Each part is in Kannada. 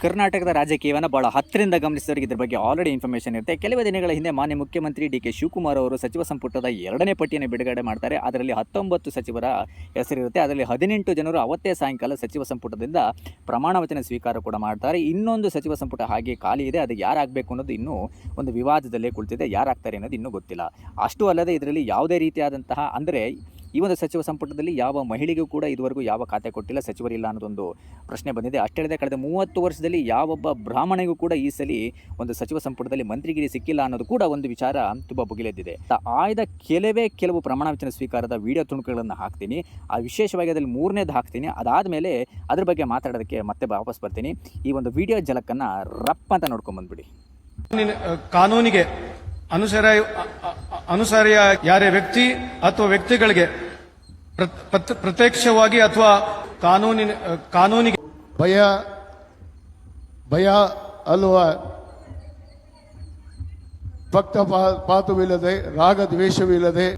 ಕರ್ನಾಟಕದ ರಾಜಕೀಯವನ್ನು ಬಹಳ ಹತ್ತಿರದಿಂದ ಗಮನಿಸಿದವರಿಗೆ ಇದ್ರ ಬಗ್ಗೆ ಆಲ್ರೆಡಿ ಇನ್ಫಾರ್ಮೇಷನ್ ಇರುತ್ತೆ. ಕೆಲವೇ ದಿನಗಳ ಹಿಂದೆ ಮಾನ್ಯ ಮುಖ್ಯಮಂತ್ರಿ ಡಿ ಕೆ ಶಿವಕುಮಾರ್ ಅವರು ಸಚಿವ ಸಂಪುಟದ 2ನೇ ಪಟ್ಟಿಯನ್ನು ಬಿಡುಗಡೆ ಮಾಡ್ತಾರೆ. ಅದರಲ್ಲಿ 19 ಸಚಿವರ ಹೆಸರಿರುತ್ತೆ. ಅದರಲ್ಲಿ 18 ಜನರು ಅವತ್ತೇ ಸಾಯಂಕಾಲ ಸಚಿವ ಸಂಪುಟದಿಂದ ಪ್ರಮಾಣ ವಚನ ಸ್ವೀಕಾರ ಕೂಡ ಮಾಡ್ತಾರೆ. ಇನ್ನೊಂದು ಸಚಿವ ಸಂಪುಟ ಹಾಗೆ ಖಾಲಿ ಇದೆ. ಅದು ಯಾರಾಗಬೇಕು ಅನ್ನೋದು ಇನ್ನೂ ಒಂದು ವಿವಾದದಲ್ಲೇ ಕುಳಿತಿದೆ. ಯಾರಾಗ್ತಾರೆ ಅನ್ನೋದು ಇನ್ನೂ ಗೊತ್ತಿಲ್ಲ. ಅಷ್ಟು ಅಲ್ಲದೆ ಇದರಲ್ಲಿ ಯಾವುದೇ ರೀತಿಯಾದಂತಹ ಅಂದರೆ ಈ ಒಂದು ಸಚಿವ ಸಂಪುಟದಲ್ಲಿ ಯಾವ ಮಹಿಳೆಗೂ ಕೂಡ ಇದುವರೆಗೂ ಯಾವ ಖಾತೆ ಕೊಟ್ಟಿಲ್ಲ, ಸಚಿವರಿಲ್ಲ ಅನ್ನೋದೊಂದು ಪ್ರಶ್ನೆ ಬಂದಿದೆ. ಅಷ್ಟೇ ಕಳೆದ 30 ವರ್ಷದಲ್ಲಿ ಯಾವೊಬ್ಬ ಬ್ರಾಹ್ಮಣಿಗೂ ಕೂಡ ಈ ಸಲ ಒಂದು ಸಚಿವ ಸಂಪುಟದಲ್ಲಿ ಮಂತ್ರಿಗಿರಿ ಸಿಕ್ಕಿಲ್ಲ ಅನ್ನೋದು ಕೂಡ ಒಂದು ವಿಚಾರ ತುಂಬ ಭುಗಿಲೆದ್ದಿದೆ. ಆಯ್ದ ಕೆಲವು ಪ್ರಮಾಣ ವಚನ ಸ್ವೀಕಾರದ ವಿಡಿಯೋ ತುಣುಕುಗಳನ್ನು ಹಾಕ್ತೀನಿ. ಆ ವಿಶೇಷವಾಗಿ ಅದರಲ್ಲಿ 3ನೇದು ಹಾಕ್ತೀನಿ. ಅದಾದಮೇಲೆ ಅದ್ರ ಬಗ್ಗೆ ಮಾತಾಡೋದಕ್ಕೆ ಮತ್ತೆ ವಾಪಸ್ ಬರ್ತೀನಿ. ಈ ಒಂದು ವಿಡಿಯೋ ಜಲಕ್ಕನ್ನು ರಪ್ಪ ಅಂತ ನೋಡ್ಕೊಂಡ್ಬಂದ್ಬಿಡಿ. ಕಾನೂನಿಗೆ ಅನುಸಾರಿಯ ಯಾರೇ ವ್ಯಕ್ತಿ ಅಥವಾ ವ್ಯಕ್ತಿಗಳಿಗೆ ಪ್ರತ್ಯಕ್ಷವಾಗಿ ಅಥವಾ ಕಾನೂನಿಗೆ ಭಯ ಅಲ್ವಾ, ಪಕ್ಷಪಾತವಿಲ್ಲದೆ ರಾಗದ್ವೇಷವಿಲ್ಲದೆ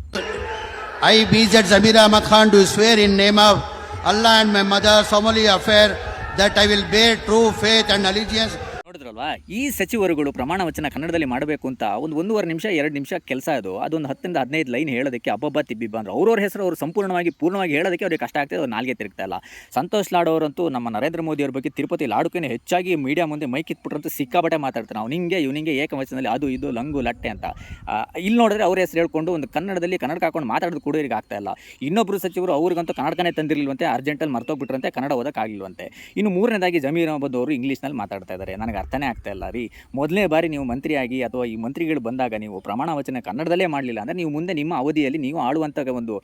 I, BZ Zamir Ahmad Khan, do swear in name of Allah and my mother solemnly affirm that I will bear true faith and allegiance. ನೋಡಿದ್ರಲ್ವಾ, ಈ ಸಚಿವರುಗಳು ಪ್ರಮಾಣ ವಚನ ಕನ್ನಡದಲ್ಲಿ ಮಾಡಬೇಕು ಅಂತ 1.5 ನಿಮಿಷ 2 ನಿಮಿಷ ಕೆಲಸ ಅದು. ಅದೊಂದು 10ರಿಂದ 15 ಲೈನ್ ಹೇಳೋದಕ್ಕೆ ಅಬ್ಬಬ್ಬ ತಿಬ್ಬಿಬ್ಬ ಅಂದ್ರೆ ಅವ್ರವ್ರ ಹೆಸರು ಅವರು ಪೂರ್ಣವಾಗಿ ಹೇಳೋದಕ್ಕೆ ಅವ್ರಿಗೆ ಕಷ್ಟ ಆಗ್ತದೆ. ಅವ್ರು ನಾಲ್ಗೆ ತಿರುಗ್ತಾ ಇಲ್ಲ. ಸಂತೋಷ್ ಲಾಡ್ ಅವರಂತೂ ನಮ್ಮ ನರೇಂದ್ರ ಮೋದಿ ಅವ್ರ ಬಗ್ಗೆ ತಿರುಪತಿ ಲಾಡುಕೇನೆ ಹೆಚ್ಚಾಗಿ ಮೀಡಿಯಾ ಮುಂದೆ ಮೈಕ್ ಇಟ್ಬಿಟ್ರಂತೂ ಸಿಕ್ಕಾಬಟ್ಟೆ ಮಾತಾಡ್ತಾರೆ. ಇವನಿಗೆ ಏಕವಚನದಲ್ಲಿ ಅದು ಇದು ಲಂಗು ಲಟ್ಟೆ ಅಂತ. ಇಲ್ಲಿ ನೋಡಿದ್ರೆ ಅವ್ರ ಹೆಸರು ಹೇಳ್ಕೊಂಡು ಒಂದು ಕನ್ನಡದಲ್ಲಿ ಕನ್ನಡ ಹಾಕೊಂಡು ಮಾತಾಡೋದು ಕೂಡ ಇವ್ರಿಗೆ ಆಗ್ತಾ ಇಲ್ಲ. ಇನ್ನೊಬ್ಬರು ಸಚಿವರು ಅವ್ರಿಗಂತೂ ಕನ್ನಡಕನೇ ತಂದಿರಲಿಲ್ವಂತೆ, ಅರ್ಜೆಂಟಲ್ಲಿ ಮರ್ತೋಗ್ಬಿಟ್ರಂತೆ, ಕನ್ನಡ ಓದೋಕ್ಕಾಗಲಿಲ್ವಂತೆ. ಇನ್ನು 3ನೇದಾಗಿ ಜಮೀರ್ ಅಹಮದ್ ಅವರು ಇಂಗ್ಲೀಷ್ನಲ್ಲಿ ಮಾತಾಡ್ತಾ ಇದ್ದಾರೆ. ನನಗೆ ಅರ್ಥನೇ ಆಗ್ತಾ ಇಲ್ಲ ರೀ. ಮೊದಲನೇ ಬಾರಿ ನೀವು ಮಂತ್ರಿಯಾಗಿ ಅಥವಾ ಈ ಮಂತ್ರಿಗಳು ಬಂದಾಗ ನೀವು ಪ್ರಮಾಣ ವಚನ ಕನ್ನಡದಲ್ಲೇ ಮಾಡಲಿಲ್ಲ ಅಂದರೆ ನೀವು ಮುಂದೆ ನಿಮ್ಮ ಅವಧಿಯಲ್ಲಿ ನೀವು ಆಳುವಂಥ ಒಂದು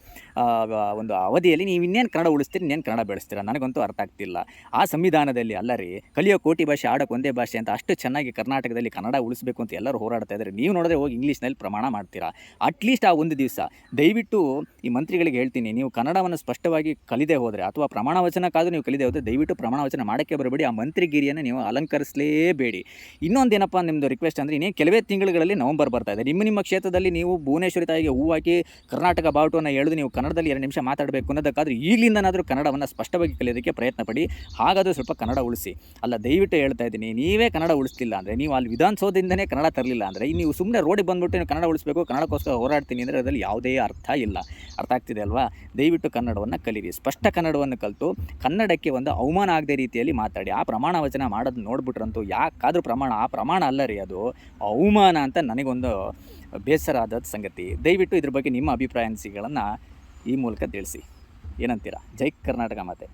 ಅವಧಿಯಲ್ಲಿ ನೀವು ಇನ್ನೇನು ಕನ್ನಡ ಉಳಿಸ್ತೀರಿ, ಇನ್ನೇನು ಕನ್ನಡ ಬೆಳೆಸ್ತೀರಾ, ನನಗಂತೂ ಅರ್ಥ ಆಗ್ತಿಲ್ಲ. ಆ ಸಂವಿಧಾನದಲ್ಲಿ ಅಲ್ಲ ರೀ, ಕಲಿಯೋ ಕೋಟಿ ಭಾಷೆ ಆಡೋಕೆ ಒಂದೇ ಭಾಷೆ ಅಂತ ಅಷ್ಟು ಚೆನ್ನಾಗಿ ಕರ್ನಾಟಕದಲ್ಲಿ ಕನ್ನಡ ಉಳಿಸಬೇಕು ಅಂತ ಎಲ್ಲರೂ ಹೋರಾಡ್ತಾ ಇದ್ದಾರೆ. ನೀವು ನೋಡಿದ್ರೆ ಹೋಗಿ ಇಂಗ್ಲೀಷ್ನಲ್ಲಿ ಪ್ರಮಾಣ ಮಾಡ್ತೀರಾ. ಅಟ್ಲೀಸ್ಟ್ ಆ ಒಂದು ದಿವಸ ದಯವಿಟ್ಟು ಈ ಮಂತ್ರಿಗಳಿಗೆ ಹೇಳ್ತೀನಿ, ನೀವು ಕನ್ನಡವನ್ನು ಸ್ಪಷ್ಟವಾಗಿ ಕಲಿದೇ ಹೋದರೆ ಅಥವಾ ಪ್ರಮಾಣ ವಚನಕ್ಕಾದರೂ ನೀವು ಕಲಿದೇ ಹೋದರೆ ದಯವಿಟ್ಟು ಪ್ರಮಾಣ ವಚನ ಮಾಡೋಕ್ಕೆ ಬರಬೇಡಿ. ಆ ಮಂತ್ರಿಗಿರಿಯನ್ನು ನೀವು ಅಲಂಕರಿಸಲೇಬೇಡಿ. ಇನ್ನೊಂದೇನಪ್ಪ ನಿಮ್ಮದು ರಿಕ್ವೆಸ್ಟ್ ಅಂದರೆ, ಇನ್ನೇ ಕೆಲವೇ ತಿಂಗಳುಗಳಲ್ಲಿ ನವಂಬರ್ ಬರ್ತಾ ಇದೆ. ನಿಮ್ಮ ಕ್ಷೇತ್ರದಲ್ಲಿ ನೀವು ಭುವನೇಶ್ವರಿ ತಾಯಿಗೆ ಹೂ ಹಾಕಿ ಕರ್ನಾಟಕ ಬಾವುಟವನ್ನು ಎಳೆದು ನೀವು ಕನ್ನಡದಲ್ಲಿ 2 ನಿಮಿಷ ಮಾತಾಡಬೇಕು ಅನ್ನೋದಕ್ಕಾದರೂ ಈಗಲಿಂದನಾದರೂ ಕನ್ನಡವನ್ನು ಸ್ಪಷ್ಟವಾಗಿ ಕಲಿಯೋದಕ್ಕೆ ಪ್ರಯತ್ನ ಪಡಿ. ಹಾಗಾದರೂ ಸ್ವಲ್ಪ ಕನ್ನಡ ಉಳಿಸಿ. ಅಲ್ಲ, ದಯವಿಟ್ಟು ಹೇಳ್ತಾ ಇದ್ದೀನಿ, ನೀವೇ ಕನ್ನಡ ಉಳಿಸ್ತಿಲ್ಲ ಅಂದರೆ, ನೀವು ಅಲ್ಲಿ ವಿಧಾನಸೌಧದಿಂದನೇ ಕನ್ನಡ ತರಲಿಲ್ಲ ಅಂದರೆ, ನೀವು ಸುಮ್ಮನೆ ರೋಡಿಗೆ ಬಂದುಬಿಟ್ಟು ನೀವು ಕನ್ನಡ ಉಳಿಸಬೇಕು, ಕನ್ನಡಕ್ಕೋಸ್ಕರ ಹೋರಾಡ್ತೀನಿ ಅಂದರೆ ಅದರಲ್ಲಿ ಯಾವುದೇ ಅರ್ಥ ಇಲ್ಲ. ಅರ್ಥ ಆಗ್ತಿದೆ ಅಲ್ವಾ? ದಯವಿಟ್ಟು ಕನ್ನಡವನ್ನು ಕಲೀರಿ. ಸ್ಪಷ್ಟ ಕನ್ನಡವನ್ನು ಕಲಿತು ಕನ್ನಡಕ್ಕೆ ಒಂದು ಅವಮಾನ ಆಗದೆ ರೀತಿಯಲ್ಲಿ ಮಾತಾಡಿ. ಆ ಪ್ರಮಾಣ ವಚನ ಮಾಡೋದು ನೋಡ್ಬಿಟ್ರಂತೂ ಯಾಕಾದರೂ ಆ ಪ್ರಮಾಣ ಅಲ್ಲ ರೀ, ಅದು ಅವಮಾನ ಅಂತ ನನಗೊಂದು ಬೇಸರ ಆದ ಸಂಗತಿ. ದಯವಿಟ್ಟು ಇದ್ರ ಬಗ್ಗೆ ನಿಮ್ಮ ಅಭಿಪ್ರಾಯ ಅನಿಸಿಕೆಗಳನ್ನು ಈ ಮೂಲಕ ತಿಳಿಸಿ. ಏನಂತೀರಾ? ಜೈ ಕರ್ನಾಟಕ ಮಾತೆ.